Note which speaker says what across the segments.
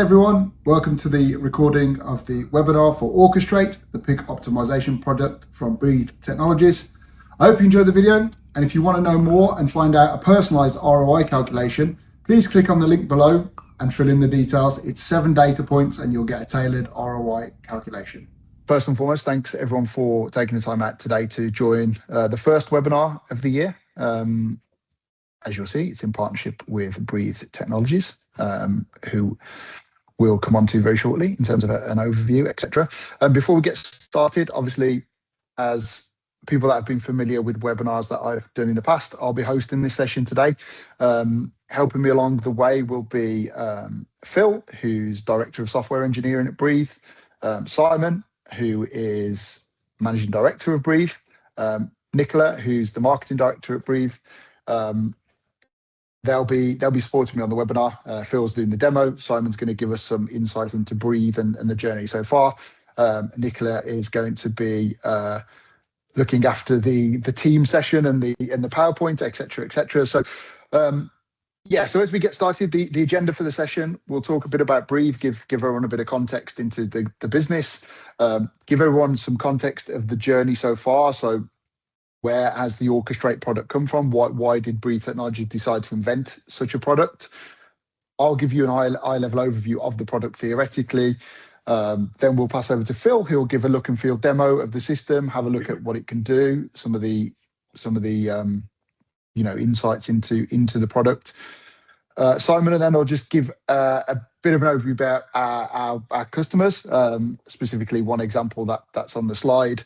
Speaker 1: Hey everyone, welcome to the recording of the webinar for Orquestr8, the PIC optimization product from Breathe Technologies. I hope you enjoyed the video, and if you want to know more and find out a personalized ROI calculation, please click on the link below and fill in the details. It's 7 data points and you'll get a tailored ROI calculation.
Speaker 2: First and foremost, thanks everyone for taking the time out today to join the first webinar of the year. As you'll see, it's in partnership with Breathe Technologies, who we'll come on to very shortly in terms of an overview, etc. And before we get started, obviously, as people that have been familiar with webinars that I've done in the past, I'll be hosting this session today. Helping me along the way will be Phil, who's Director of Software Engineering at Breathe, Simon, who is Managing Director of Breathe, Nicola, who's the Marketing Director at Breathe. They'll be supporting me on the webinar. Phil's doing the demo. Simon's going to give us some insight into Breathe and the journey so far. Nicola is going to be looking after the team session and the PowerPoint, etc., etc. So yeah, so as we get started, the agenda for the session, we'll talk a bit about Breathe, give everyone a bit of context into the business, give everyone some context of the journey so far. So where has the Orquestr8 product come from? Why did Breathe Technology decide to invent such a product? I'll give you an eye-level overview of the product theoretically. Then we'll pass over to Phil, who'll give a look and feel demo of the system, have a look at what it can do, some of the insights into the product. Simon and then I'll just give a bit of an overview about our customers, specifically one example that's on the slide.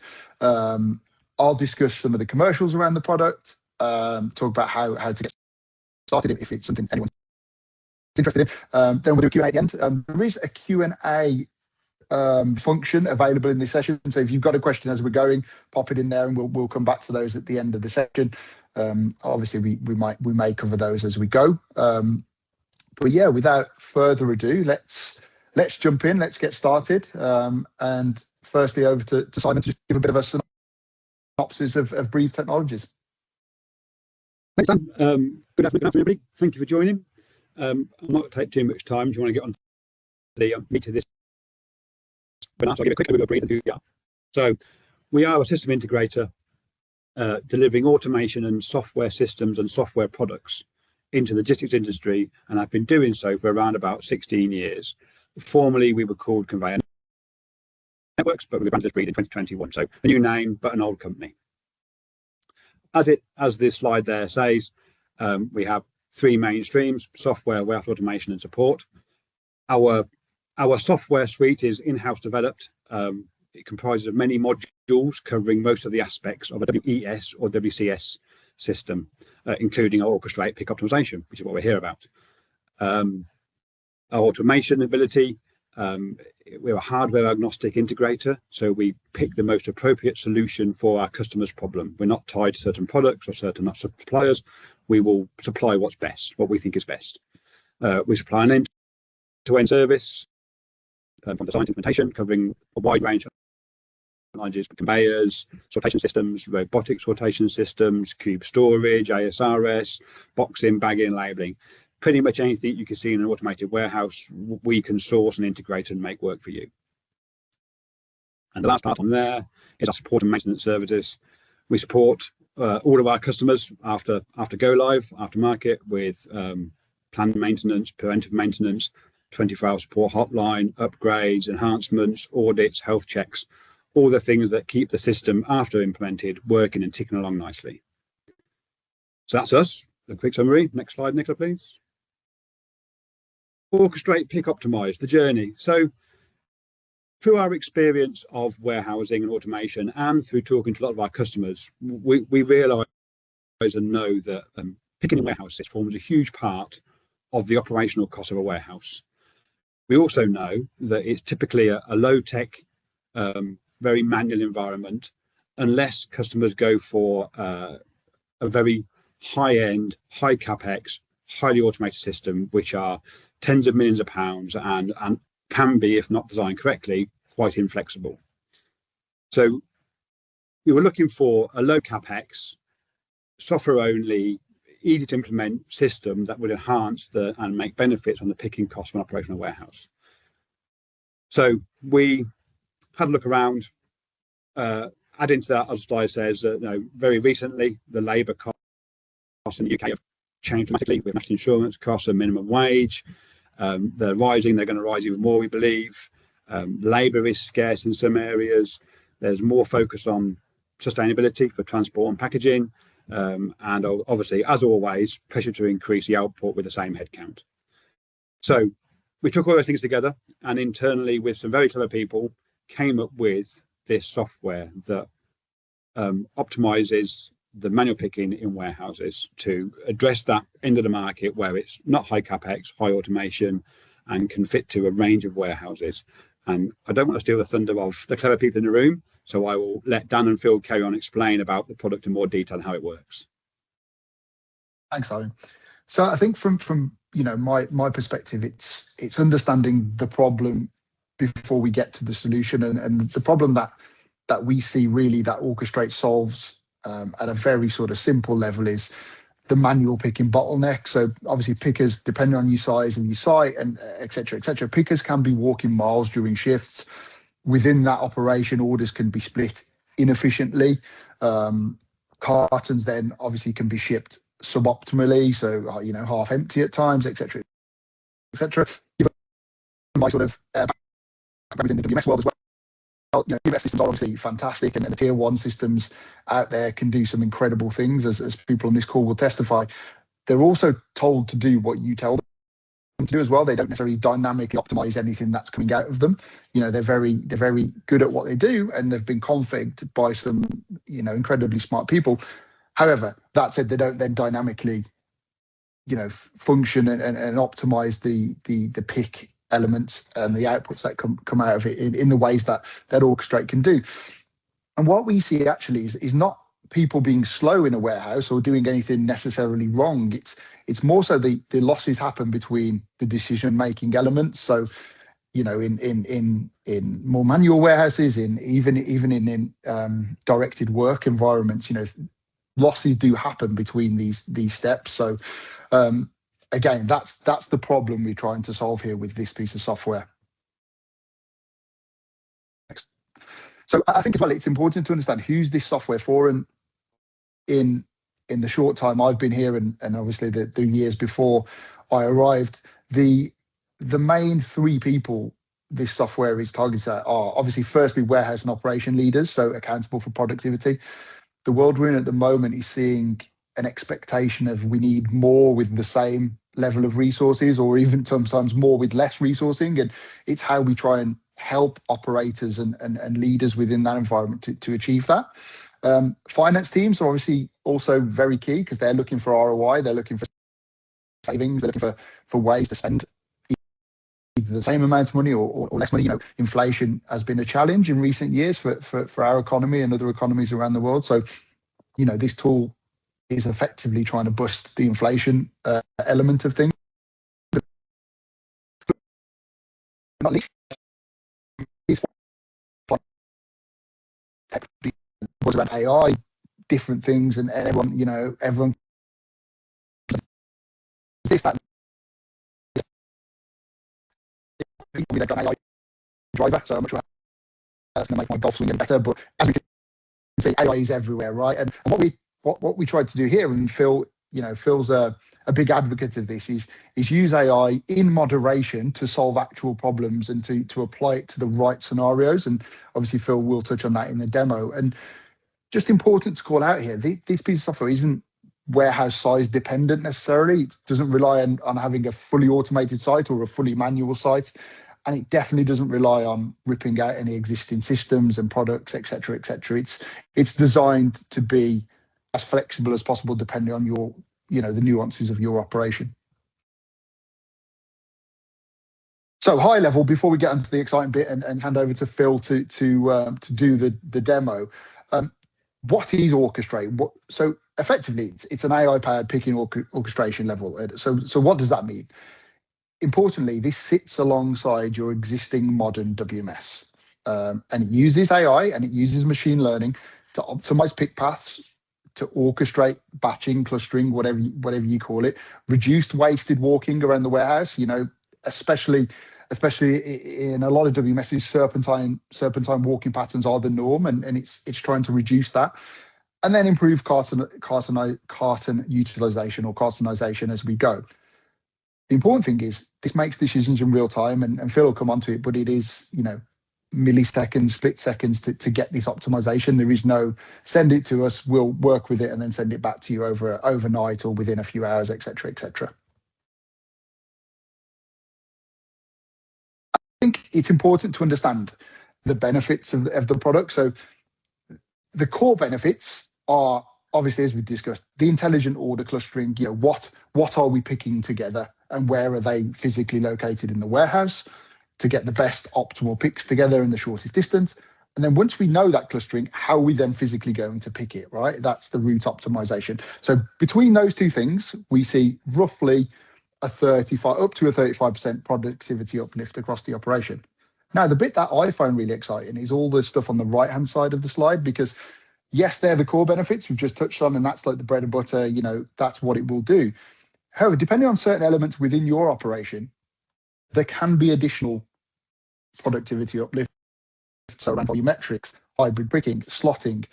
Speaker 2: I'll discuss some of the commercials around the product, talk about how to get started if it's something anyone's interested in. Then we'll do a Q&A at the end. There is a Q&A function available in this session, so if you've got a question as we're going, pop it in there and we'll come back to those at the end of the session. Obviously we may cover those as we go. But yeah, without further ado, let's jump in, let's get started. And firstly over to Simon to just give a bit of a synopsis of Breathe Technologies.
Speaker 3: Thanks, Dan. Good afternoon, everybody. Thank you for joining. I'll not take too much time. If you want to get on the meat of this, but I'll give a quick overview of Breathe and who we are. So we are a system integrator delivering automation and software systems and software products into the logistics industry, and I've been doing so for around about 16 years. Formerly, we were called Conveyor Networks, but we branded as Breathe in 2021. So a new name, but an old company. As this slide there says, we have 3 main streams: software, warehouse automation, and support. Our software suite is in-house developed. It comprises of many modules covering most of the aspects of a WES or WCS system, including our Orquestr8 PIC optimization, which is what we're here about. Our automation ability, we're a hardware agnostic integrator, so we pick the most appropriate solution for our customer's problem. We're not tied to certain products or certain suppliers. We will supply what's best, what we think is best. We supply an end-to-end service from design to implementation, covering a wide range of technologies: conveyors, sortation systems, robotic sortation systems, cube storage, ASRS, boxing, bagging, labeling. Pretty much anything you can see in an automated warehouse, we can source and integrate and make work for you. And the last part on there is our support and maintenance services. We support all of our customers after go live, after market, with planned maintenance, preventive maintenance, 24-hour support hotline, upgrades, enhancements, audits, health checks, all the things that keep the system after implemented working and ticking along nicely. So that's us. A quick summary. Next slide, Nicola, please. Orquestr8 PIC optimized, the journey. So through our experience of warehousing and automation and through talking to a lot of our customers, we realise and know that picking in warehouses forms a huge part of the operational cost of a warehouse. We also know that it's typically a low-tech, very manual environment, unless customers go for a very high-end, high capex, highly automated system, which are tens of millions of pounds and can be, if not designed correctly, quite inflexible. So we were looking for a low capex, software only, easy to implement system that would enhance and make benefits on the picking cost of an operational warehouse. So we had a look around. Adding to that, as Di says, very recently the labour costs in the UK have changed dramatically with national insurance costs and minimum wage. They're rising. They're going to rise even more, we believe. Labour is scarce in some areas. There's more focus on sustainability for transport and packaging. And obviously, as always, pressure to increase the output with the same headcount. So we took all those things together and internally, with some very clever people, came up with this software that optimizes the manual picking in warehouses to address that end of the market where it's not high capex, high automation, and can fit to a range of warehouses. And I don't want to steal the thunder of the clever people in the room, so I will let Dan and Phil carry on explain about the product in more detail and how it works.
Speaker 2: Thanks, Owen. So I think from my perspective, it's understanding the problem before we get to the solution, and the problem that we see really that Orquestr8 solves at a very sort of simple level is the manual picking bottleneck. So obviously pickers, depending on your size and your site and et cetera, pickers can be walking miles during shifts. Within that operation, orders can be split inefficiently. Cartons then obviously can be shipped suboptimally, so half empty at times, et cetera. My sort of within the WMS world as well. WMS systems are obviously fantastic, and the tier one systems out there can do some incredible things, as people on this call will testify. They're also told to do what you tell them to do as well. They don't necessarily dynamically optimize anything that's coming out of them. They're very good at what they do, and they've been configured by some incredibly smart people. However, that said, they don't then dynamically function and optimize the pick elements and the outputs that come out of it in the ways that Orquestr8 can do. And what we see actually is not people being slow in a warehouse or doing anything necessarily wrong. It's more so the losses happen between the decision-making elements. So, in more manual warehouses, even in directed work environments, losses do happen between these steps. So again, that's the problem we're trying to solve here with this piece of software. Next. So I think as well, it's important to understand who's this software for. And in the short time I've been here, and obviously the years before I arrived, the main three people this software is targeted at are obviously firstly warehouse and operation leaders, so accountable for productivity. The world we're in at the moment is seeing an expectation of we need more with the same level of resources, or even sometimes more with less resourcing. And it's how we try and help operators and leaders within that environment to achieve that. Finance teams are obviously also very key because they're looking for ROI, they're looking for savings, they're looking for ways to spend either the same amount of money or less money. Inflation has been a challenge in recent years for our economy and other economies around the world. So, this tool is effectively trying to bust the inflation element of things. Not least, was around AI, different things, and everyone this that. They've got an AI driver, so I'm not sure that's going to make my golf swing get better. But as we can see, AI is everywhere, right? And what we tried to do here, and Phil's a big advocate of this, is use AI in moderation to solve actual problems and to apply it to the right scenarios. And obviously Phil will touch on that in the demo. And just important to call out here, this piece of software isn't warehouse size dependent necessarily. It doesn't rely on having a fully automated site or a fully manual site. And it definitely doesn't rely on ripping out any existing systems and products, et cetera, et cetera. It's designed to be as flexible as possible depending on your, the nuances of your operation. So high level, before we get into the exciting bit and hand over to Phil to do the demo, what is Orquestr8? So effectively, it's an AI-powered picking orchestration level. So what does that mean? Importantly, this sits alongside your existing modern WMS, and it uses AI and it uses machine learning to optimize pick paths, to orchestrate batching, clustering, whatever you call it, reduced wasted walking around the warehouse. You know, especially in a lot of WMSs, serpentine walking patterns are the norm, and it's trying to reduce that, and then improve carton utilization or cartonization as we go. The important thing is this makes decisions in real time, and Phil will come onto it, but it is, you know, milliseconds, split seconds to get this optimization. There is no send it to us, we'll work with it and then send it back to you overnight or within a few hours, etc., etc. I think it's important to understand the benefits of the product. So the core benefits are obviously, as we discussed, the intelligent order clustering. You know, what are we picking together and where are they physically located in the warehouse to get the best optimal picks together in the shortest distance. And then once we know that clustering, how are we then physically going to pick it, right? That's the route optimization. So between those two things, we see roughly up to a 35% productivity uplift across the operation. Now, the bit that I find really exciting is all the stuff on the right-hand side of the slide, because yes, they're the core benefits we've just touched on, and that's like the bread and butter, you know, that's what it will do. However, depending on certain elements within your operation, there can be additional productivity uplift. So around volumetrics, hybrid picking, slotting.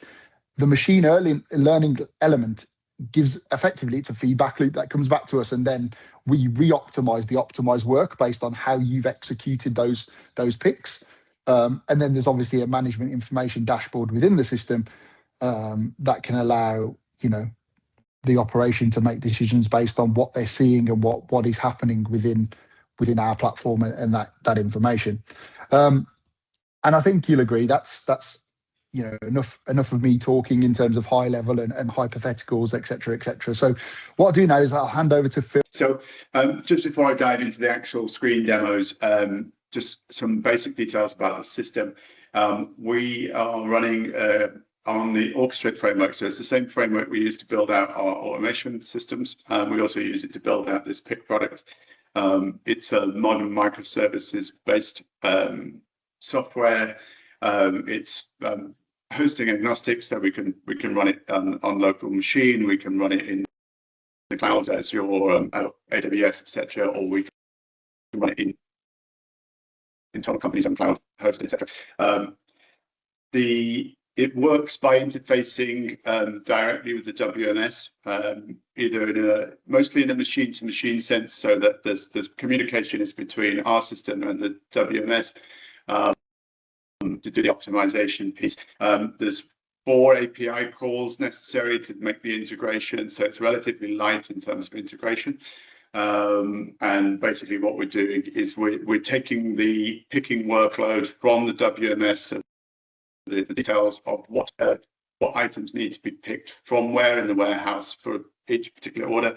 Speaker 2: The machine learning element gives effectively, it's a feedback loop that comes back to us, and then we re-optimize the optimized work based on how you've executed those picks. And then there's obviously a management information dashboard within the system that can allow, you know, the operation to make decisions based on what they're seeing and what is happening within our platform and that information. And I think you'll agree that's you know, enough of me talking in terms of high level and hypotheticals, etc., etc. So what I'll do now is I'll hand over to Phil.
Speaker 4: So just before I dive into the actual screen demos, just some basic details about the system. We are running on the Orquestr8 framework. So it's the same framework we use to build out our automation systems. We also use it to build out this pick product. It's a modern microservices-based software. It's hosting agnostic, so we can run it on local machine. We can run it in the cloud as your AWS, etc., or we can run it in internal companies and cloud hosted, etc. It works by interfacing directly with the WMS, either mostly in a machine-to-machine sense, so that there's communication is between our system and the WMS to do the optimization piece. There's 4 API calls necessary to make the integration, so it's relatively light in terms of integration. And basically what we're doing is we're taking the picking workload from the WMS, the details of what items need to be picked from where in the warehouse for each particular order.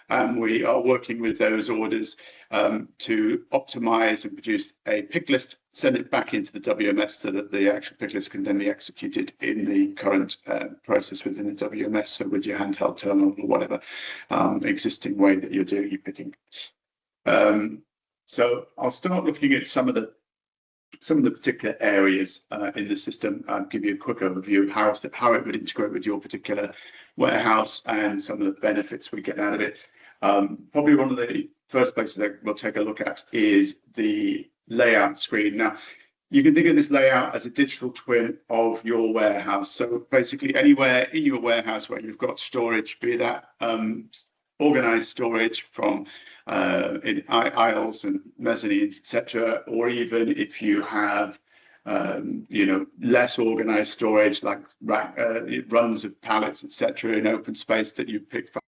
Speaker 4: And we are working with those orders to optimize and produce a pick list, send it back into the WMS so that the actual pick list can then be executed in the current process within the WMS, so with your handheld terminal or whatever existing way that you're doing your picking. So I'll start looking at some of the particular areas in the system. I'll give you a quick overview of how it would integrate with your particular warehouse and some of the benefits we get out of it. Probably one of the first places that we'll take a look at is the layout screen. Now, you can think of this layout as a digital twin of your warehouse. So basically anywhere in your warehouse where you've got storage, be that organized storage from in aisles and mezzanines, etc., or even if you have less organized storage like runs of pallets, etc., in open space that you pick from,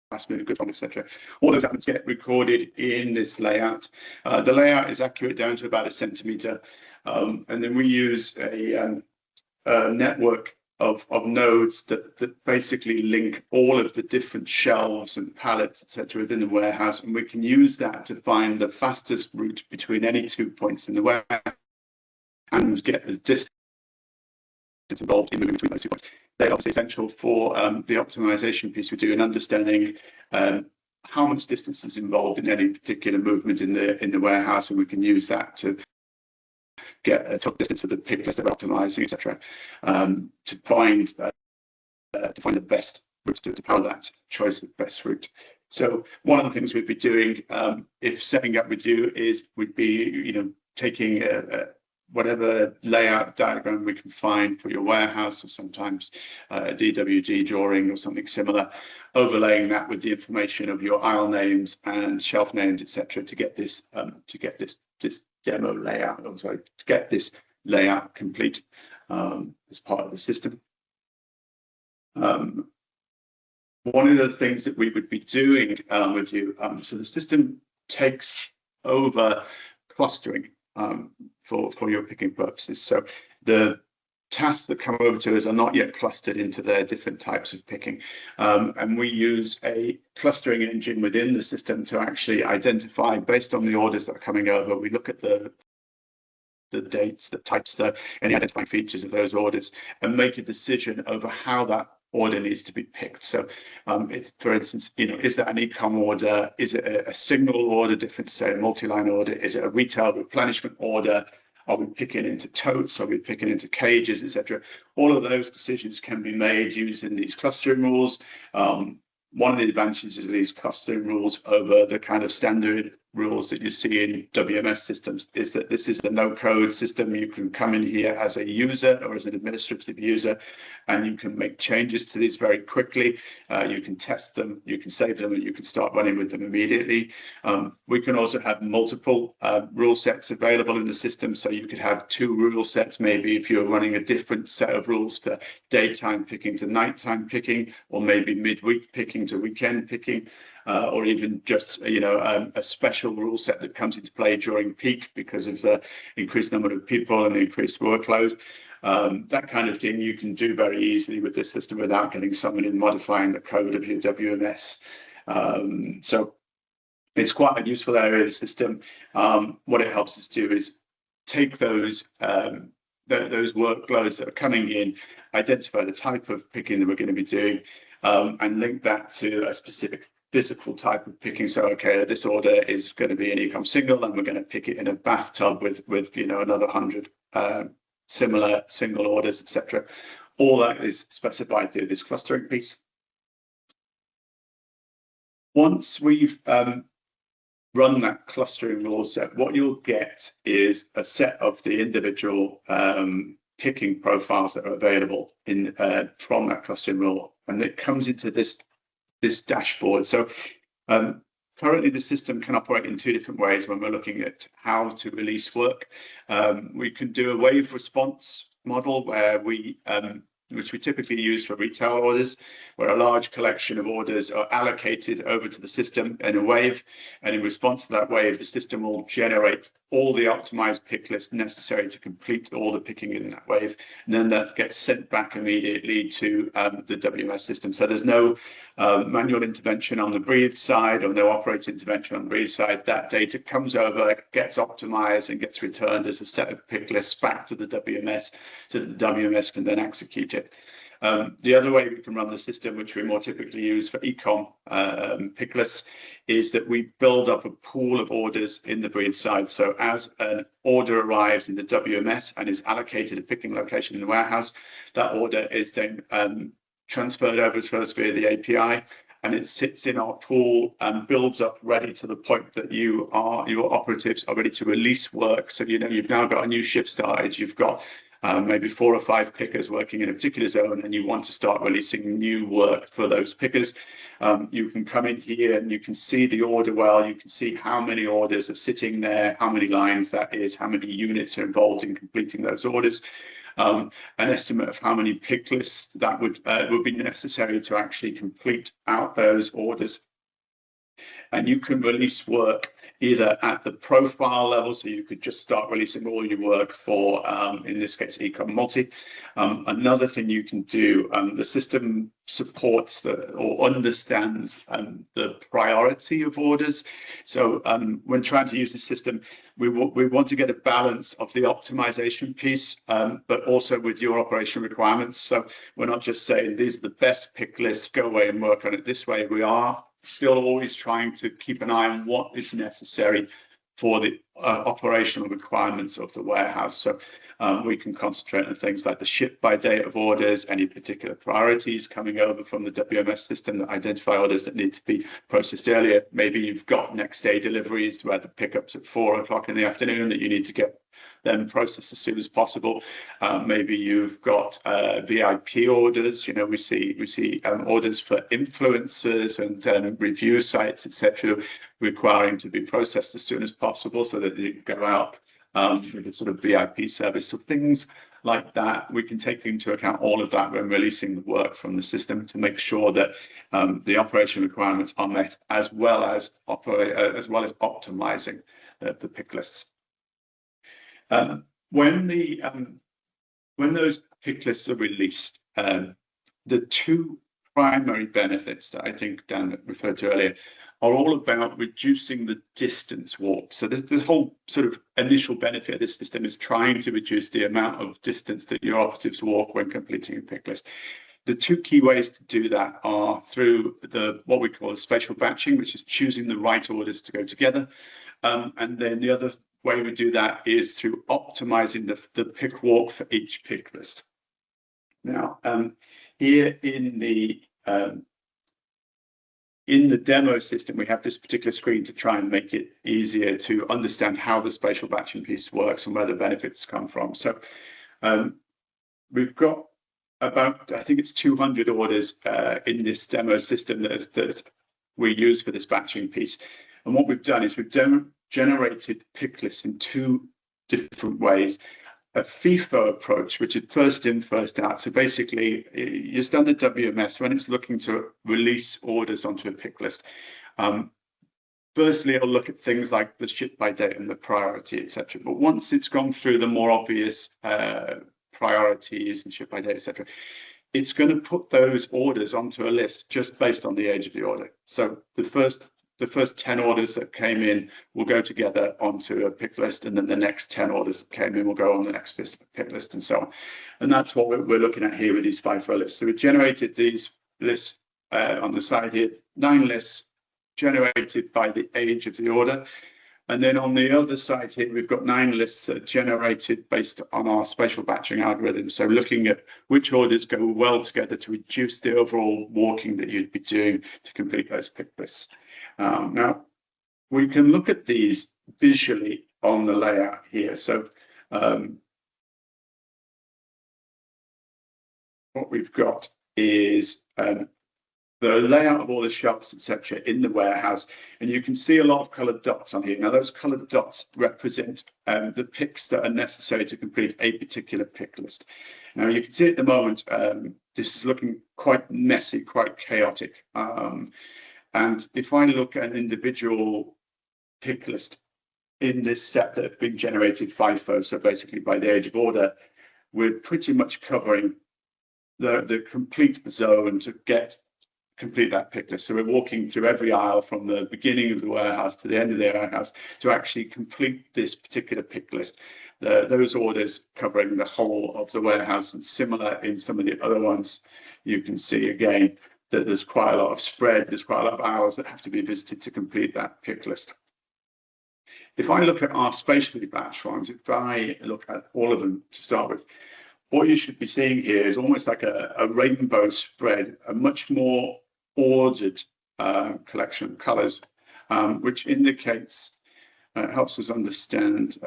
Speaker 4: fast moving goods from, etc. All those elements get recorded in this layout. The layout is accurate down to about 1 centimeter, and then we use a network of nodes that basically link all of the different shelves and pallets, etc., within the warehouse, and we can use that to find the fastest route between any 2 points in the warehouse and get the distance involved in moving between those 2 points. They're obviously essential for the optimization piece we do in understanding how much distance is involved in any particular movement in the warehouse, and we can use that to get a total distance for the pick list that we're optimizing, etc., to find to find the best route to power that choice of best route. So one of the things we'd be doing if setting up with you is we'd be taking whatever layout diagram we can find for your warehouse, or sometimes a DWG drawing or something similar, overlaying that with the information of your aisle names and shelf names, etc., to get this demo layout, or sorry, to get this layout complete as part of the system. One of the things that we would be doing with you, so the system takes over clustering for your picking purposes. So the tasks that come over to us are not yet clustered into their different types of picking. And we use a clustering engine within the system to actually identify, based on the orders that are coming over, we look at the dates, the types, any identifying features of those orders, and make a decision over how that order needs to be picked. So it's, for instance, is that an e-com order? Is it a single order, different to say a multi-line order? Is it a retail replenishment order? Are we picking into totes? Are we picking into cages, etc.? All of those decisions can be made using these clustering rules. One of the advantages of these clustering rules over the kind of standard rules that you see in WMS systems is that this is a no-code system. You can come in here as a user or as an administrative user, and you can make changes to these very quickly. You can test them, you can save them, and you can start running with them immediately. We can also have multiple rule sets available in the system, so you could have 2 rule sets, maybe if you're running a different set of rules for daytime picking to nighttime picking, or maybe midweek picking to weekend picking. Or even just a special rule set that comes into play during peak because of the increased number of people and the increased workload. That kind of thing you can do very easily with this system without getting someone in modifying the code of your WMS. So it's quite a useful area of the system. What it helps us do is take those workloads that are coming in, identify the type of picking that we're going to be doing, and link that to a specific physical type of picking. So okay, this order is going to be an e-com single, and we're going to pick it in a bathtub with another 100 similar single orders, etc. All that is specified through this clustering piece. Once we've run that clustering rule set, what you'll get is a set of the individual picking profiles that are available in from that clustering rule, and it comes into this dashboard. So currently the system can operate in 2 different ways when we're looking at how to release work. We can do a wave response model where which we typically use for retail orders, where a large collection of orders are allocated over to the system in a wave, and in response to that wave, the system will generate all the optimized pick lists necessary to complete all the picking in that wave, and then that gets sent back immediately to the WMS system. So there's no manual intervention on the breathe side, or no operator intervention on the breathe side. That data comes over, gets optimized, and gets returned as a set of pick lists back to the WMS, so that the WMS can then execute it. The other way we can run the system, which we more typically use for e-com pick lists, is that we build up a pool of orders in the breathe side. So as an order arrives in the WMS and is allocated a picking location in the warehouse, that order is then transferred over to us via the API, and it sits in our pool and builds up ready to the point that your operatives are ready to release work. So you've now got a new shift started, you've got maybe 4 or 5 pickers working in a particular zone, and you want to start releasing new work for those pickers. You can come in here and you can see the order well, you can see how many orders are sitting there, how many lines that is, how many units are involved in completing those orders. An estimate of how many pick lists that would be necessary to actually complete out those orders. And you can release work either at the profile level, so you could just start releasing all your work for, in this case, e-com multi. Another thing you can do, the system supports or understands the priority of orders. So when trying to use the system, we want to get a balance of the optimization piece, but also with your operation requirements. So we're not just saying these are the best pick lists, go away and work on it this way. We are still always trying to keep an eye on what is necessary for the operational requirements of the warehouse. So we can concentrate on things like the ship by date of orders, any particular priorities coming over from the WMS system that identify orders that need to be processed earlier. Maybe you've got next day deliveries where the pickup's at 4 o'clock in the afternoon that you need to get them processed as soon as possible. Maybe you've got VIP orders. You know, we see orders for influencers and review sites, etc., requiring to be processed as soon as possible so that they can go out with a sort of VIP service. So things like that, we can take into account all of that when releasing the work from the system to make sure that the operation requirements are met, as well as optimizing the pick lists. When those pick lists are released, the two primary benefits that I think Dan referred to earlier are all about reducing the distance walked. So the whole sort of initial benefit of this system is trying to reduce the amount of distance that your operatives walk when completing a pick list. The two key ways to do that are through what we call spatial batching, which is choosing the right orders to go together. And then the other way we do that is through optimizing the pick walk for each pick list. Now, here in the demo system, we have this particular screen to try and make it easier to understand how the spatial batching piece works and where the benefits come from. So we've got about, I think it's 200 orders in this demo system that we use for this batching piece. And what we've done is we've generated pick lists in two different ways. A FIFO approach, which is first in, first out. So basically, your standard WMS, when it's looking to release orders onto a pick list, firstly, it'll look at things like the ship by date and the priority, etc. But once it's gone through the more obvious priorities and ship by date, etc., it's going to put those orders onto a list just based on the age of the order. So the first 10 orders that came in will go together onto a pick list, and then the next 10 orders that came in will go on the next pick list, and so on. And that's what we're looking at here with these FIFO lists. So we generated these lists on the side here, 9 lists generated by the age of the order. And then on the other side here, we've got 9 lists that are generated based on our spatial batching algorithm. So looking at which orders go well together to reduce the overall walking that you'd be doing to complete those pick lists. Now, we can look at these visually on the layout here. So what we've got is the layout of all the shelves, etc., in the warehouse, and you can see a lot of coloured dots on here. Now, those coloured dots represent the picks that are necessary to complete a particular pick list. Now, you can see at the moment, this is looking quite messy, quite chaotic. And if I look at an individual pick list in this set that have been generated FIFO, so basically by the age of order, we're pretty much covering the complete zone to complete that pick list. So we're walking through every aisle from the beginning of the warehouse to the end of the warehouse to actually complete this particular pick list. Those orders covering the whole of the warehouse, and similar in some of the other ones, you can see again that there's quite a lot of spread, there's quite a lot of aisles that have to be visited to complete that pick list. If I look at our spatially batched ones, if I look at all of them to start with, what you should be seeing here is almost like a rainbow spread, a much more ordered collection of colours, which indicates, helps us understand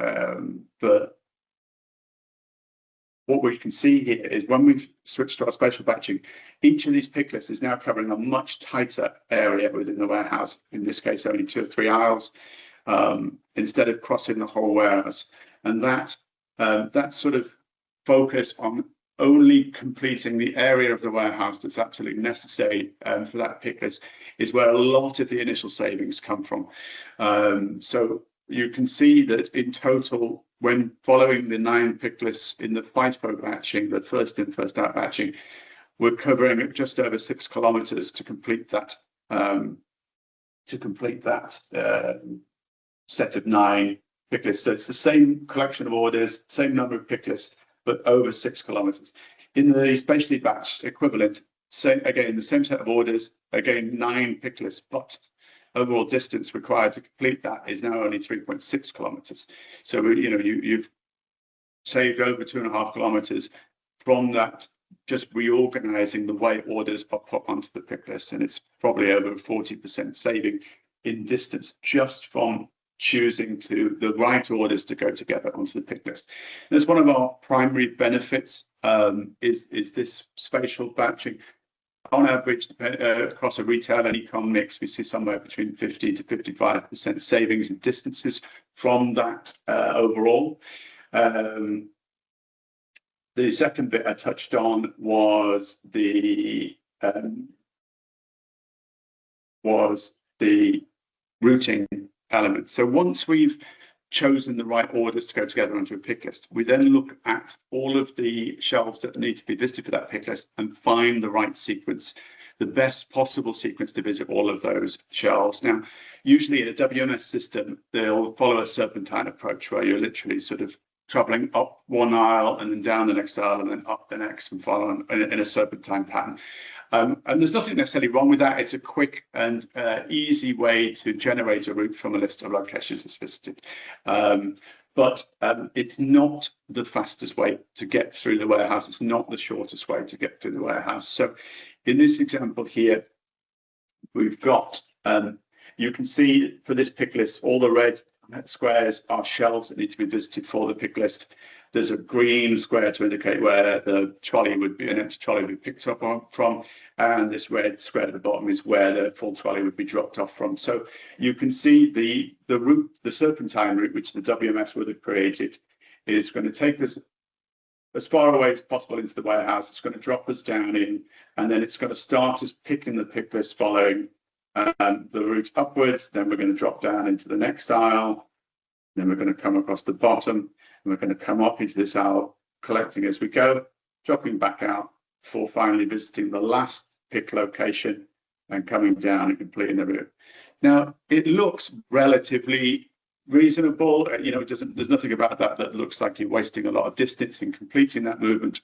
Speaker 4: what we can see here is when we've switched to our spatial batching, each of these pick lists is now covering a much tighter area within the warehouse, in this case only 2 or 3 aisles, instead of crossing the whole warehouse. And that sort of focus on only completing the area of the warehouse that's absolutely necessary for that pick list is where a lot of the initial savings come from. So you can see that in total, when following the 9 pick lists in the FIFO batching, the first in, first out batching, we're covering just over 6 kilometers to complete that set of 9 pick lists. So it's the same collection of orders, same number of pick lists, but over 6 kilometers. In the spatially batched equivalent, again, the same set of orders, again, 9 pick lists, but overall distance required to complete that is now only 3.6 kilometers. So, you've saved over 2.5 kilometers from that, just reorganizing the way orders are put onto the pick list. And it's probably over 40% saving in distance just from choosing to the right orders to go together onto the pick list. And that's one of our primary benefits, is this spatial batching. On average, across a retail and e-com mix, we see somewhere between 50 to 55% savings in distances from that overall. The second bit I touched on was the routing element. So once we've chosen the right orders to go together onto a pick list, we then look at all of the shelves that need to be visited for that pick list and find the right sequence, the best possible sequence to visit all of those shelves. Now, usually in a WMS system, they'll follow a serpentine approach where you're literally sort of traveling up one aisle and then down the next aisle and then up the next and following in a serpentine pattern. And there's nothing necessarily wrong with that. It's a quick and easy way to generate a route from a list of locations that's visited. But it's not the fastest way to get through the warehouse. It's not the shortest way to get through the warehouse. So in this example here, we've got, you can see for this pick list, all the red squares are shelves that need to be visited for the pick list. There's a green square to indicate where the trolley would be, an empty trolley would be picked up from, and this red square at the bottom is where the full trolley would be dropped off from. So you can see the route, the serpentine route, which the WMS would have created, is going to take us as far away as possible into the warehouse. It's going to drop us down in, and then it's going to start us picking the pick list following the route upwards. Then we're going to drop down into the next aisle. Then we're going to come across the bottom, and we're going to come up into this aisle, collecting as we go, dropping back out before finally visiting the last pick location and coming down and completing the route. Now, it looks relatively reasonable. There's nothing about that that looks like you're wasting a lot of distance in completing that movement.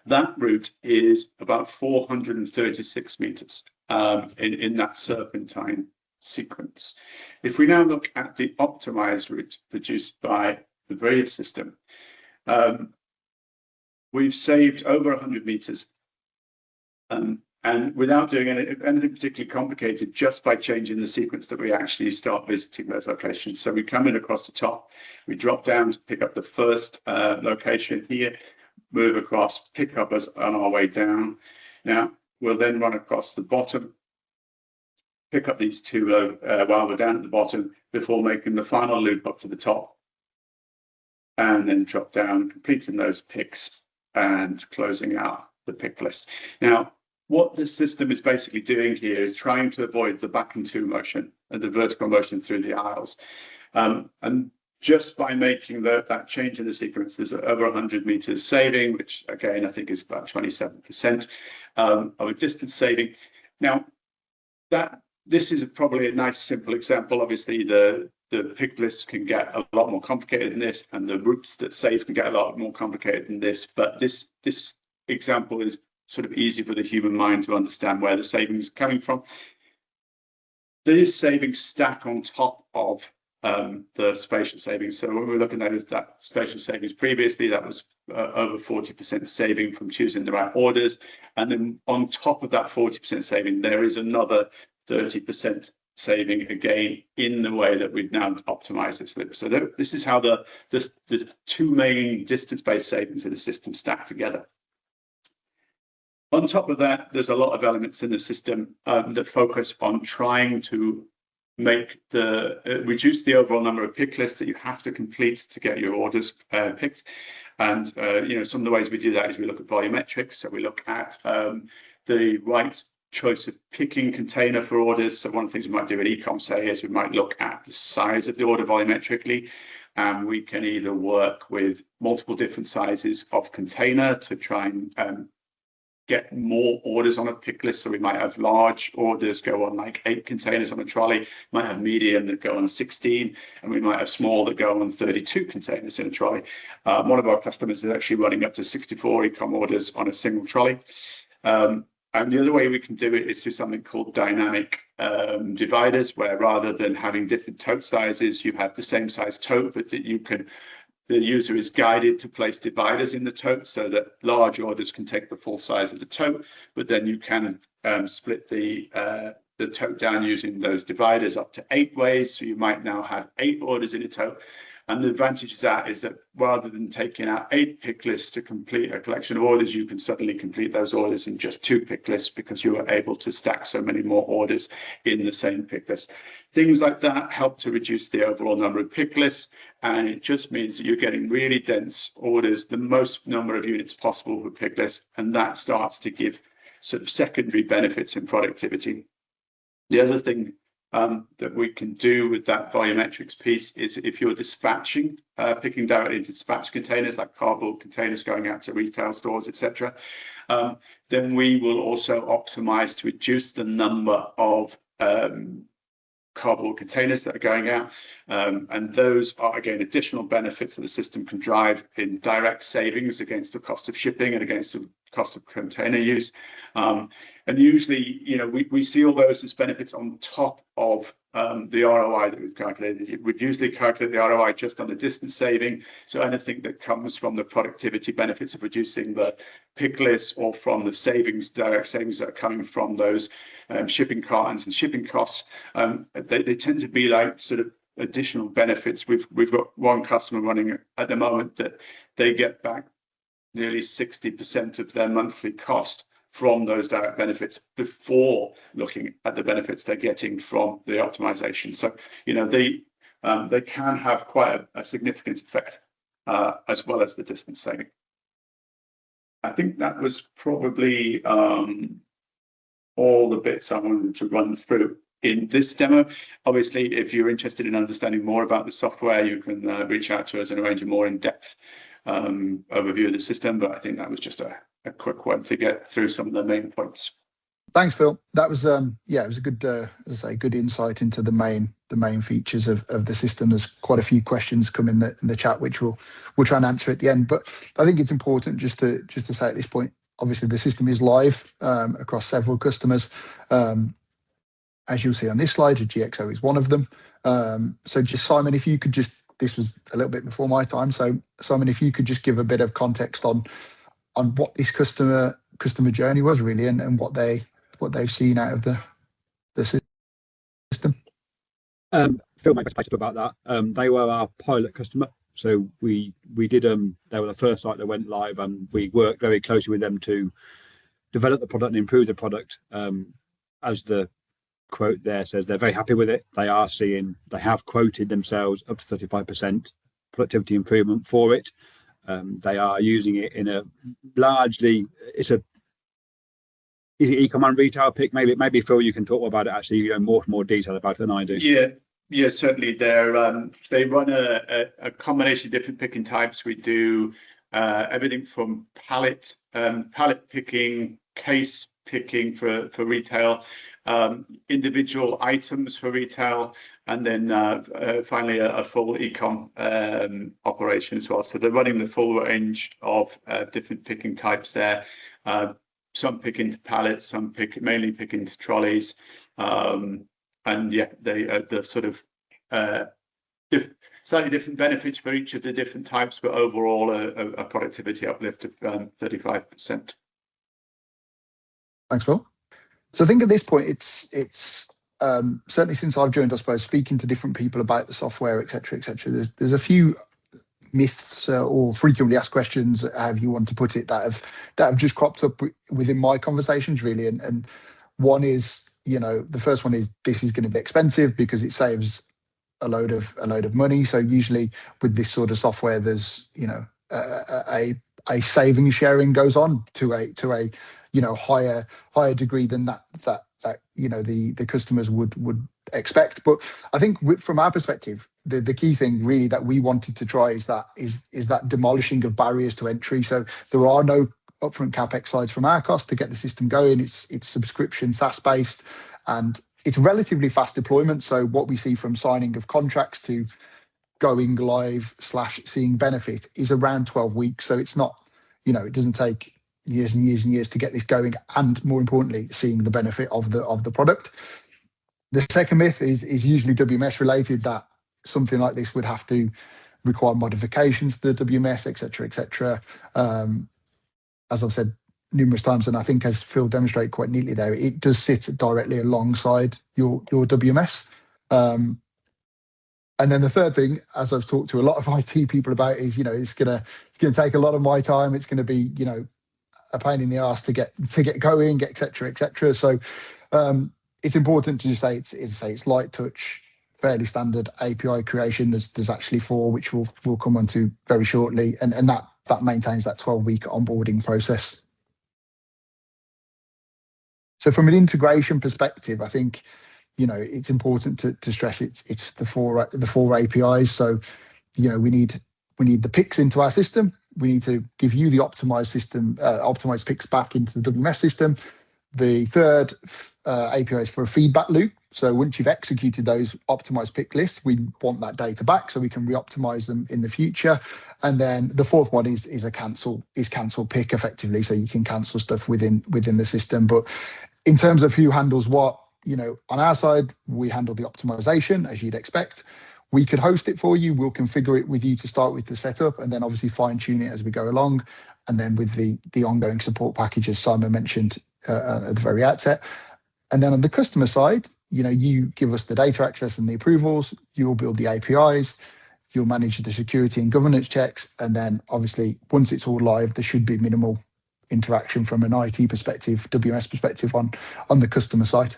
Speaker 4: That route is about 436 meters in that serpentine sequence. If we now look at the optimized route produced by the Breathe system, we've saved over 100 meters and without doing anything particularly complicated, just by changing the sequence that we actually start visiting those locations. So we come in across the top, we drop down to pick up the first location here, move across, pick up us on our way down. Now, we'll then run across the bottom, pick up these two while we're down at the bottom before making the final loop up to the top, and then drop down, completing those picks and closing out the pick list. Now, what this system is basically doing here is trying to avoid the back and two motion and the vertical motion through the aisles. And just by making that change in the sequence, there's over 100 meters saving, which again, I think is about 27% of a distance saving. Now, this is probably a nice, simple example. Obviously, the pick list can get a lot more complicated than this, and the routes that save can get a lot more complicated than this. But this example is sort of easy for the human mind to understand where the savings are coming from. These savings stack on top of the spatial savings. So when we're looking at that spatial savings previously, that was over 40% saving from choosing the right orders. And then on top of that 40% saving, there is another 30% saving again in the way that we've now optimized this loop. So this is how the two main distance-based savings in the system stack together. On top of that, there's a lot of elements in the system that focus on trying to make reduce the overall number of pick lists that you have to complete to get your orders picked. And some of the ways we do that is we look at volumetrics. So we look at the right choice of picking container for orders. So one of the things we might do in e-com, say, is we might look at the size of the order volumetrically. And we can either work with multiple different sizes of container to try and get more orders on a pick list. So we might have large orders go on like 8 containers on a trolley, might have medium that go on 16, and we might have small that go on 32 containers in a trolley. One of our customers is actually running up to 64 e-com orders on a single trolley. And the other way we can do it is through something called dynamic dividers, where rather than having different tote sizes, you have the same size tote, but that the user is guided to place dividers in the tote so that large orders can take the full size of the tote, but then you can split the tote down using those dividers up to 8 ways. So you might now have 8 orders in a tote. And the advantage of that is that rather than taking out 8 pick lists to complete a collection of orders, you can suddenly complete those orders in just 2 pick lists because you are able to stack so many more orders in the same pick list. Things like that help to reduce the overall number of pick lists, and it just means that you're getting really dense orders, the most number of units possible per pick list, and that starts to give sort of secondary benefits in productivity. The other thing that we can do with that volumetrics piece is if you're dispatching, picking directly into dispatch containers like cardboard containers going out to retail stores, etc., then we will also optimize to reduce the number of cardboard containers that are going out, and those are again additional benefits that the system can drive in direct savings against the cost of shipping and against the cost of container use. And usually, you know, we see all those as benefits on top of the ROI that we've calculated. We'd usually calculate the ROI just on the distance saving. So anything that comes from the productivity benefits of reducing the pick list or from the savings, direct savings that are coming from those shipping cartons and shipping costs, they tend to be like sort of additional benefits. We've got one customer running at the moment that they get back nearly 60% of their monthly cost from those direct benefits before looking at the benefits they're getting from the optimization. So, you know, they can have quite a significant effect as well as the distance saving. I think that was probably all the bits I wanted to run through in this demo. Obviously, if you're interested in understanding more about the software, you can reach out to us and arrange a more in-depth overview of the system, but I think that was just a quick one to get through some of the main points.
Speaker 2: Thanks, Phil. That was yeah, it was a good as I say, good insight into the main features of the system. There's quite a few questions come in the chat, which we'll try and answer at the end. But I think it's important just to say at this point, obviously the system is live across several customers. As you'll see on this slide, a GXO is one of them. So just Simon, if you could just, this was a little bit before my time, so Simon, if you could just give a bit of context on what this customer journey was really, and what they've seen out of the system.
Speaker 3: Phil made a about that. They were our pilot customer, so we did they were the first site that went live, and we worked very closely with them to develop the product and improve the product. As the quote there says, they're very happy with it. They have quoted themselves up to 35% productivity improvement for it. They are using it in a largely, is it e-com retail pick? Maybe Phil, you can talk about it actually, you know, more detail about it than I do.
Speaker 4: Yeah, certainly. They run a combination of different picking types. We do everything from pallet picking, case picking for retail, individual items for retail, and then finally a full e-com operation as well. So they're running the full range of different picking types there. Some pick into pallets, some mainly pick into trolleys, and yeah, the sort of slightly different benefits for each of the different types, but overall a productivity uplift of 35%.
Speaker 2: Thanks, Phil. So I think at this point, it's certainly since I've joined, I suppose, speaking to different people about the software, etc., there's a few myths or frequently asked questions, however you want to put it, that have just cropped up within my conversations, really. And one is, you know, the first one is this is going to be expensive because it saves a load of money. So usually with this sort of software, there's, you know, a saving sharing goes on to a you know, higher degree than that you know the customers would expect. But I think from our perspective, the key thing really that we wanted to try is that demolishing of barriers to entry. So there are no upfront capex slides from our cost to get the system going. It's subscription SaaS based, and it's relatively fast deployment. So what we see from signing of contracts to going live / seeing benefit is around 12 weeks. So it's not, you know, it doesn't take years and years and years to get this going, and more importantly, seeing the benefit of the product. The second myth is usually WMS related, that something like this would have to require modifications to the WMS, etc., etc. As I've said numerous times, and I think as Phil demonstrated quite neatly there, it does sit directly alongside your WMS. And then the third thing, as I've talked to a lot of IT people about, is, you know, it's gonna take a lot of my time. It's gonna be, you know, a pain in the ass to get going, etc., etc. So it's important to just say it's light touch, fairly standard API creation. There's actually 4, which we'll come on to very shortly, and that maintains that 12-week onboarding process. So from an integration perspective, I think, you know, it's important to stress it's the four APIs. So, you know, we need the picks into our system. We need to give you the optimized picks back into the WMS system. The third API is for a feedback loop. So once you've executed those optimized pick lists, we want that data back so we can re-optimize them in the future. And then the fourth one is cancel pick effectively, so you can cancel stuff within the system. But in terms of who handles what, you know, on our side, we handle the optimization, as you'd expect. We could host it for you. We'll configure it with you to start with the setup, and then obviously fine tune it as we go along. And then with the ongoing support packages Simon mentioned at the very outset. And then on the customer side, you know, you give us the data access and the approvals. You'll build the APIs. You'll manage the security and governance checks. And then obviously once it's all live, there should be minimal interaction from an IT perspective, WMS perspective on the customer side.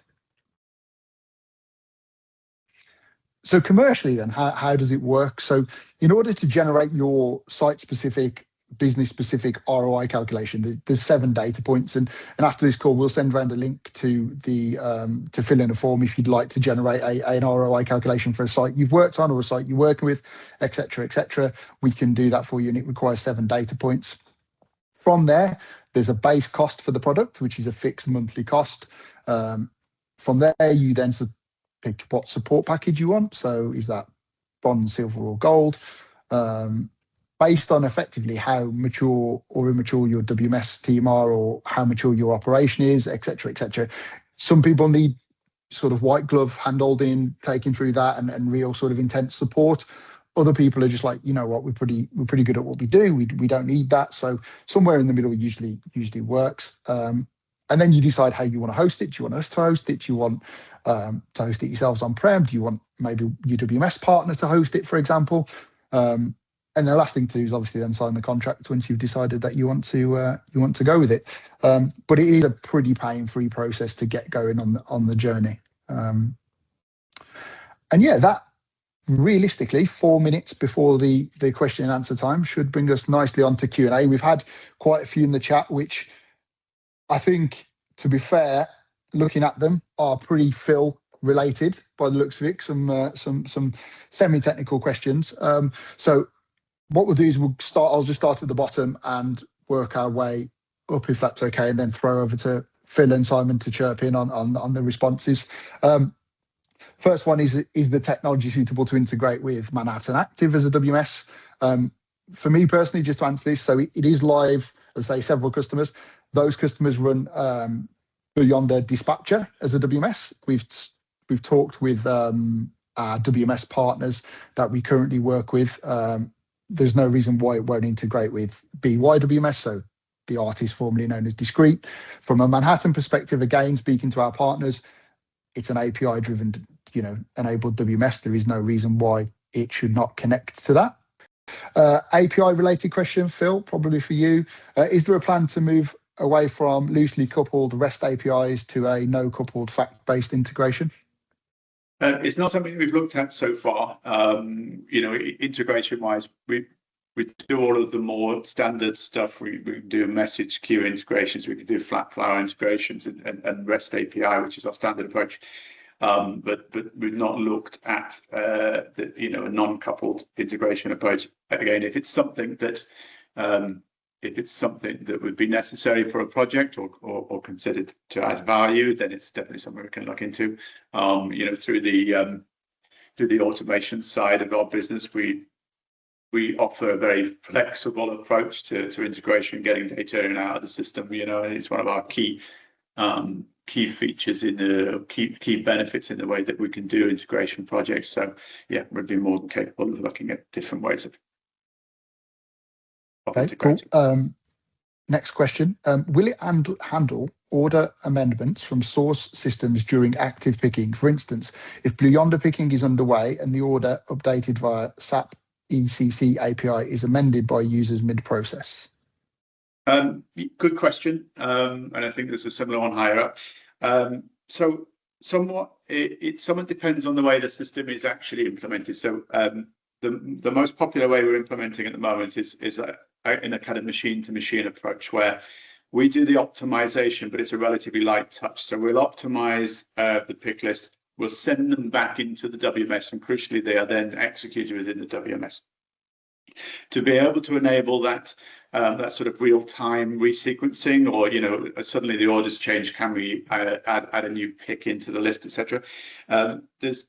Speaker 2: So commercially then, how does it work? So in order to generate your site-specific, business-specific ROI calculation, there's 7 data points. And after this call, we'll send around a link to to fill in a form if you'd like to generate an ROI calculation for a site you've worked on or a site you're working with, etc., etc. We can do that for you, and it requires 7 data points. From there, there's a base cost for the product, which is a fixed monthly cost. From there, you then pick what support package you want. So is that bronze, silver, or gold? Based on effectively how mature or immature your WMS team are, or how mature your operation is, etc., etc. Some people need sort of white glove hand-holding, taking through that, and real sort of intense support. Other people are just like, you know what, we're pretty good at what we do. We don't need that. So somewhere in the middle usually works. And then you decide how you want to host it. Do you want us to host it? Do you want to host it yourselves on-prem? Do you want maybe your WMS partner to host it, for example? And the last thing to do is obviously then sign the contract once you've decided that you want to go with it. But it is a pretty pain-free process to get going on the journey. And yeah, that realistically 4 minutes before the question and answer time should bring us nicely onto Q&A. We've had quite a few in the chat, which I think, to be fair, looking at them, are pretty Phil related by the looks of it. Some semi-technical questions. So what we'll do is I'll just start at the bottom and work our way up, if that's okay, and then throw over to Phil and Simon to chirp in on the responses. First one is the technology suitable to integrate with Manhattan Active as a WMS? For me personally, just to answer this, so it is live, as I say, several customers. Those customers run beyond their dispatcher as a WMS. We've talked with our WMS partners that we currently work with. There's no reason why it won't integrate with BYWMS, so the artist formerly known as Discrete. From a Manhattan perspective, again, speaking to our partners, it's an API-driven, enabled WMS. There is no reason why it should not connect to that. API-related question, Phil, probably for you. Is there a plan to move away from loosely coupled REST APIs to a no-coupled fact-based integration?
Speaker 4: It's not something we've looked at so far. Integration-wise, we do all of the more standard stuff. We do message queue integrations. We can do flat flower integrations and REST API, which is our standard approach. But we've not looked at a non-coupled integration approach. Again, if it's something that would be necessary for a project or considered to add value, then it's definitely something we can look into. Through the automation side of our business, we we offer a very flexible approach to integration, getting data in and out of the system. You know, and it's one of our key features in the key benefits in the way that we can do integration projects. So yeah, we'd be more than capable of looking at different ways of integrating.
Speaker 2: Cool. Next question. Will it handle order amendments from source systems during active picking? For instance, if Blue Yonder picking is underway and the order updated via SAP ECC API is amended by users mid-process?
Speaker 4: Good question. And I think there's a similar one higher up. So it somewhat depends on the way the system is actually implemented. So the most popular way we're implementing at the moment is in a kind of machine-to-machine approach where we do the optimization, but it's a relatively light touch. So we'll optimize the pick list, we'll send them back into the WMS, and crucially, they are then executed within the WMS. To be able to enable that that sort of real-time resequencing, or you know, suddenly the orders change, can we add a new pick into the list, etc. There's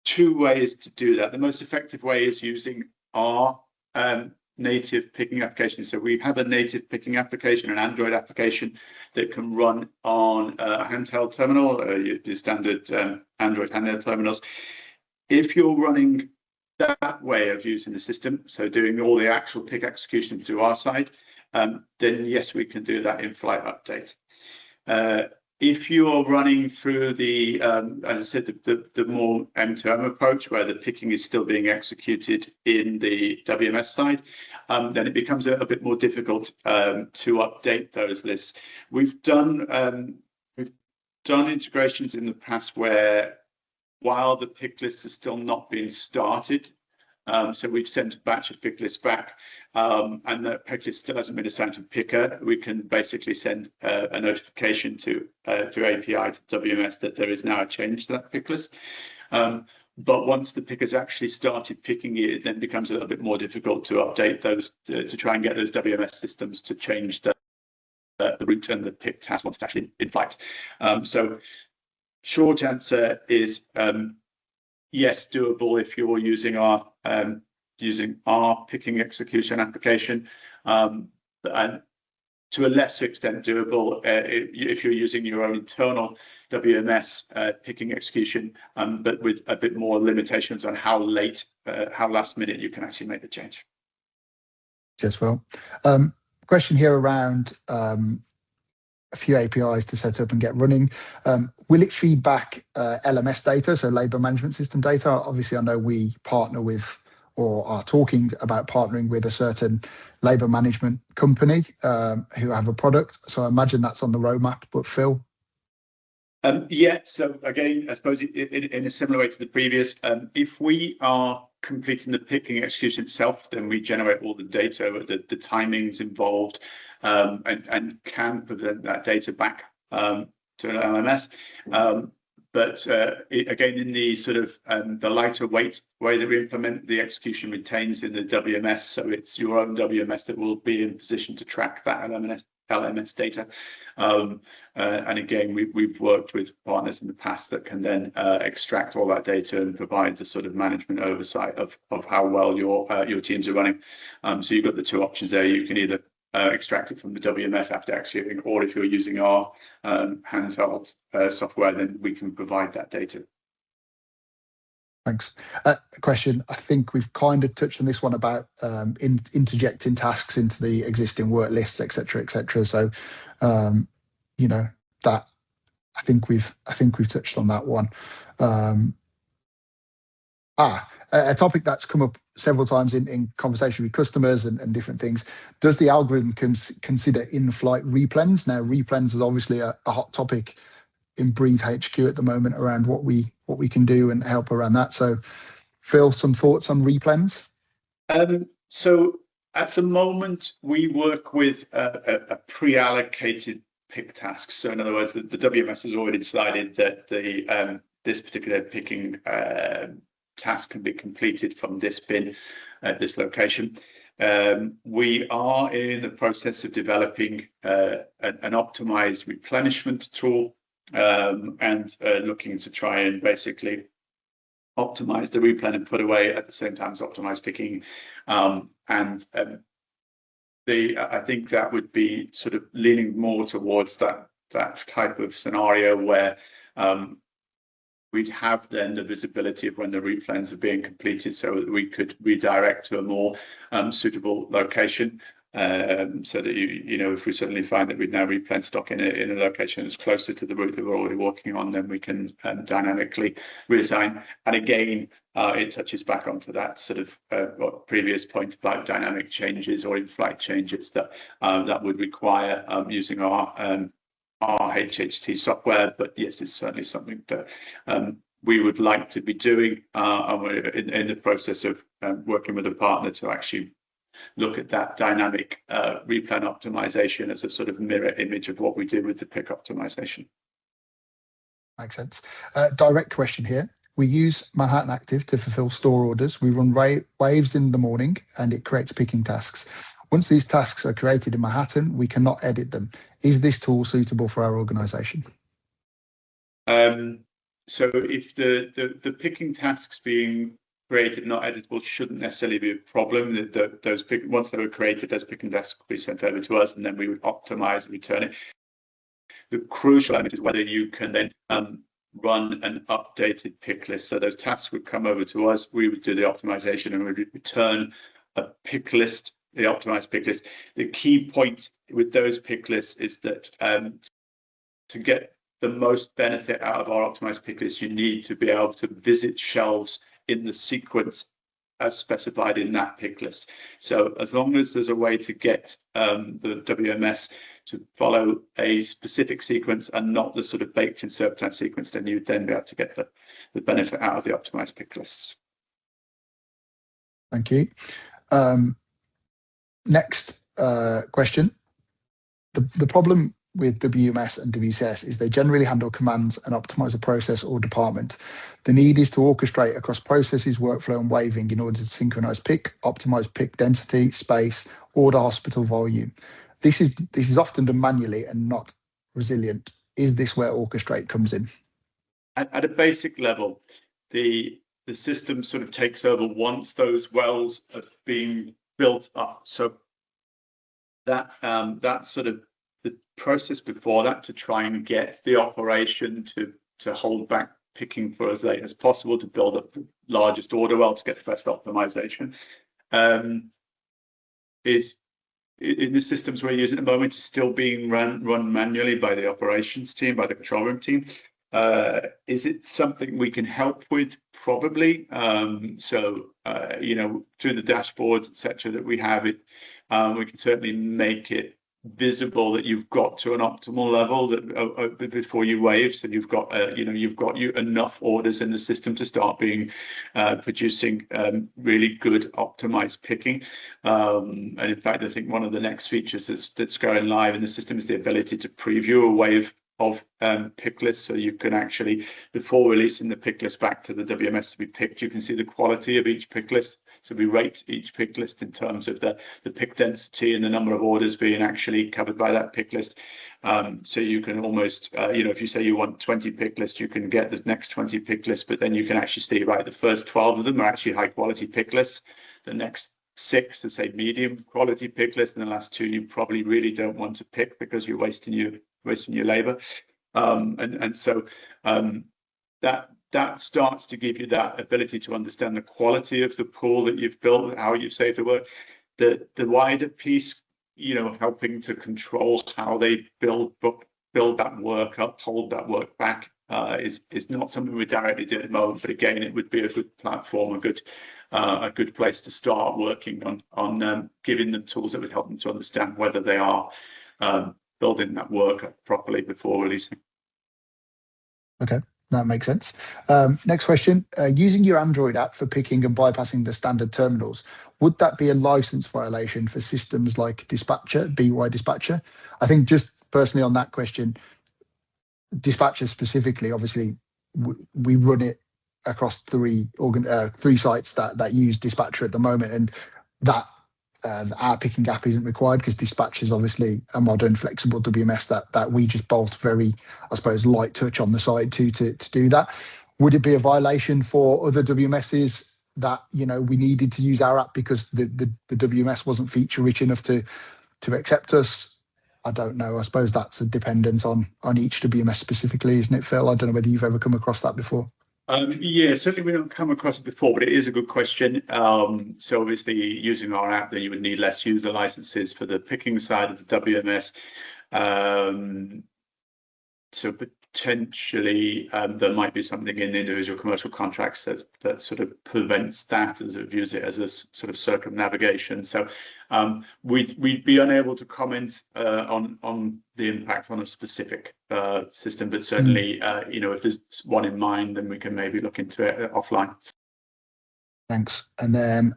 Speaker 4: two ways to do that. The most effective way is using our native picking application. So we have a native picking application, an Android application that can run on a handheld terminal, your standard Android handheld terminals. If you're running that way of using the system, so doing all the actual pick execution to our side, then yes, we can do that in-flight update. If you're running through the, as I said, the more M2M approach, where the picking is still being executed in the WMS side, then it becomes a bit more difficult to update those lists. We've done integrations in the past where, while the pick list has still not been started, so we've sent a batch of pick lists back, and the pick list still hasn't been assigned to picker, we can basically send a notification through API to WMS that there is now a change to that pick list. But once the picker's actually started picking it then becomes a little bit more difficult to update those, to try and get those WMS systems to change the route and the pick task once it's actually in flight. So short answer is yes, doable if you're using our picking execution application, and to a lesser extent doable if you're using your own internal WMS picking execution, but with a bit more limitations on how last minute you can actually make the change.
Speaker 2: Yes, well, question here around a few APIs to set up and get running. Will it feed back LMS data, so labour management system data? Obviously, I know we partner with, or are talking about partnering with, a certain labour management company who have a product. So I imagine that's on the roadmap, but Phil?
Speaker 4: Yeah, so again, I suppose in a similar way to the previous, if we are completing the picking execution itself, then we generate all the data, the timings involved, and can present that data back to an LMS. But again, in the sort of the lighter weight way that we implement, the execution retains in the WMS, so it's your own WMS that will be in position to track that LMS data. And again, we've worked with partners in the past that can then extract all that data and provide the sort of management oversight of how well your teams are running. So you've got the two options there. You can either extract it from the WMS after executing, or if you're using our handheld software, then we can provide that data.
Speaker 2: Thanks. Question, I think we've kind of touched on this one about interjecting tasks into the existing work lists, etc., etc. So, you know, that I think we've touched on that one. A topic that's come up several times in conversation with customers and different things. Does the algorithm consider in-flight replens? Now, replens is obviously a hot topic in Breathe HQ at the moment around what we can do and help around that. So, Phil, some thoughts on replens?
Speaker 4: So at the moment, we work with a pre-allocated pick task. So in other words, the WMS has already decided that this particular picking task can be completed from this bin at this location. We are in the process of developing an optimized replenishment tool, and looking to try and basically optimize the replan and put away at the same time as optimize picking. I think that would be sort of leaning more towards that type of scenario where we'd have then the visibility of when the replans are being completed, so that we could redirect to a more suitable location. So that you know, if we suddenly find that we've now replan stock in a location that's closer to the route that we're already working on, then we can dynamically reassign. And again, it touches back onto that sort of previous point about dynamic changes or in-flight changes that would require using our HHT software. But yes, it's certainly something that we would like to be doing, and we're in the process of working with a partner to actually look at that dynamic replan optimization as a sort of mirror image of what we do with the pick optimization.
Speaker 2: Makes sense. Direct question here. We use Manhattan Active to fulfill store orders. We run waves in the morning and it creates picking tasks. Once these tasks are created in Manhattan, we cannot edit them. Is this tool suitable for our organization?
Speaker 4: So if the picking tasks being created, not editable, shouldn't necessarily be a problem. Once they were created, those picking tasks would be sent over to us, and then we would optimize and return it. The crucial element is whether you can then run an updated pick list. So those tasks would come over to us, we would do the optimization, and we would return a pick list, the optimized pick list. The key point with those pick lists is that to get the most benefit out of our optimized pick list, you need to be able to visit shelves in the sequence as specified in that pick list. So as long as there's a way to get the WMS to follow a specific sequence and not the sort of baked in serpentine sequence, then you'd then be able to get the benefit out of the optimized pick lists.
Speaker 2: Thank you. Next question. The problem with WMS and WCS is they generally handle commands and optimize a process or department. The need is to orchestrate across processes, workflow, and waving in order to synchronize pick, optimize pick density, space, order hospital volume. This is often done manually and not resilient. Is this where Orquestr8 comes in?
Speaker 4: At a basic level, the system sort of takes over once those wells have been built up. So that sort of the process before that to try and get the operation to hold back picking for as late as possible to build up the largest order well to get the best optimization is in the systems we're using at the moment is still being run manually by the operations team, by the control room team. Is it something we can help with? Probably. You know, through the dashboards, etc., that we have it, we can certainly make it visible that you've got to an optimal level that before you wave, so you've got enough orders in the system to start being producing really good optimized picking. And in fact, I think one of the next features that's going live in the system is the ability to preview a wave of pick lists, so you can actually, before releasing the pick list back to the WMS to be picked, you can see the quality of each pick list. So we rate each pick list in terms of the pick density and the number of orders being actually covered by that pick list. So you can almost, if you say you want 20 pick lists, you can get the next 20 pick lists, but then you can actually see, right, the first 12 of them are actually high quality pick lists. The next 6 are, say, medium quality pick lists, and the last 2 you probably really don't want to pick because you're wasting your labor. So that starts to give you that ability to understand the quality of the pool that you've built, how you've saved the work. The wider piece, helping to control how they build that work up, hold that work back, is not something we directly do at the moment. But again, it would be a good platform, a good place to start working on giving them tools that would help them to understand whether they are building that work up properly before releasing.
Speaker 2: Okay, that makes sense. Next question. Using your Android app for picking and bypassing the standard terminals, would that be a license violation for systems like Dispatcher, BY Dispatcher? I think just personally on that question, Dispatcher specifically, obviously, we run it across three sites that use Dispatcher at the moment, and that our picking app isn't required because Dispatcher is obviously a modern, flexible WMS that we just bolt very, I suppose, light touch on the side to do that. Would it be a violation for other WMSs that, you know, we needed to use our app because the WMS wasn't feature rich enough to accept us? I don't know. I suppose that's a dependent on each WMS specifically, isn't it, Phil? I don't know whether you've ever come across that before.
Speaker 4: Yeah, certainly we don't come across it before, but it is a good question. So obviously using our app, then you would need less user licenses for the picking side of the WMS. So potentially there might be something in the individual commercial contracts that sort of prevents that, as it views it as a sort of circumnavigation. So we'd be unable to comment on the impact on a specific system, but certainly you know, if there's one in mind, then we can maybe look into it offline.
Speaker 2: Thanks. And then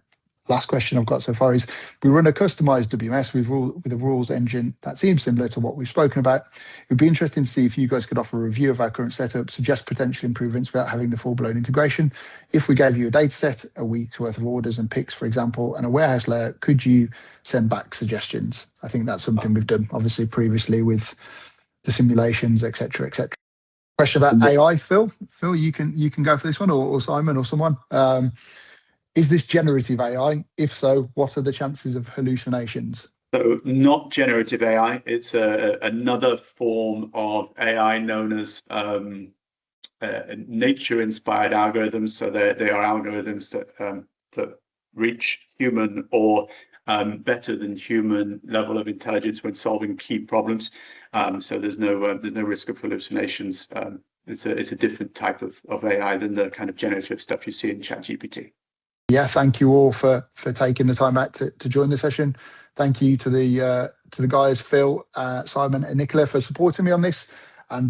Speaker 2: last question I've got so far is, we run a customized WMS with a rules engine that seems similar to what we've spoken about. It would be interesting to see if you guys could offer a review of our current setup, suggest potential improvements without having the full-blown integration. If we gave you a data set, a week's worth of orders and picks, for example, and a warehouse layer, could you send back suggestions? I think that's something we've done obviously previously with the simulations, etc., etc. Question about AI, Phil. Phil, you can go for this one, or Simon, or someone. Is this generative AI? If so, what are the chances of hallucinations?
Speaker 4: So not generative AI. It's another form of AI known as nature-inspired algorithms. So they are algorithms that reach human or better than human level of intelligence when solving key problems. So there's no risk of hallucinations. It's a different type of AI than the kind of generative stuff you see in ChatGPT.
Speaker 2: Yeah, thank you all for taking the time out to join the session. Thank you to the guys, Phil, Simon and Nicola, for supporting me on this. And